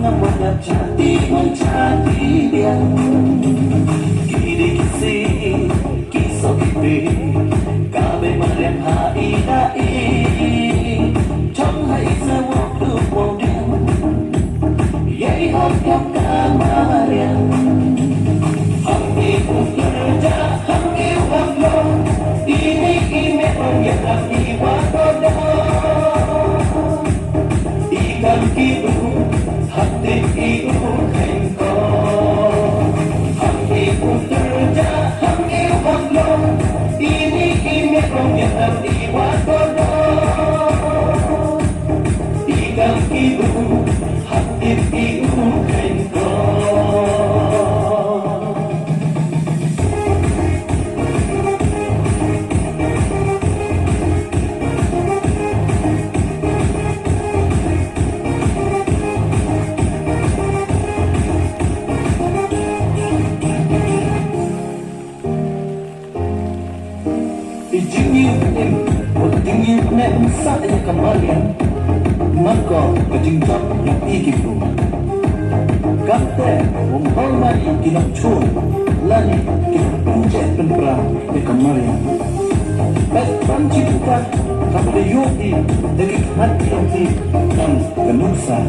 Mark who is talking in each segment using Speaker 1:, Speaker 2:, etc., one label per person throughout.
Speaker 1: Jati mencati dia kini kisi kisah kipi kabe mariam hai dai trong hai semua keluar dia yai hak yang kamariam hamdi kerja hamdi waklo ini orang yang hamdi wakoda ikan kibu hati ibu kengko hati kerja hati waklo ini orang yang hati wakodo ikan ibu hati ibu kengko Tinggi nem saatnya kembalian maka kejinjak yang ikipu kate menghormati kinak cun lagi kinak punjek penperang di kembalian baik panci bukan sampai yogi dari hati hati dan kenusan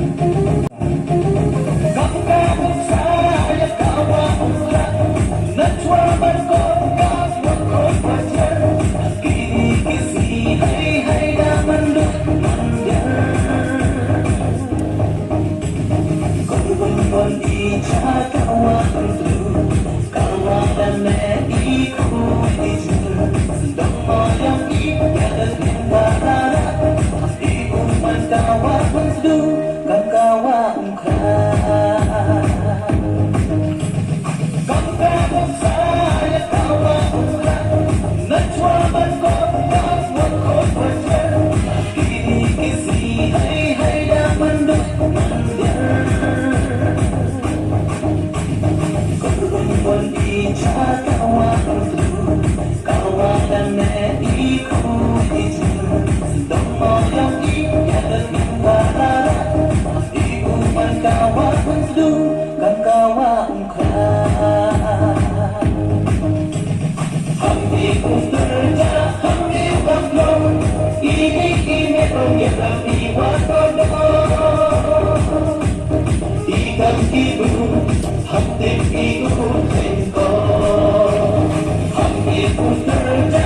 Speaker 1: ibu hati ibu kengko hati kerja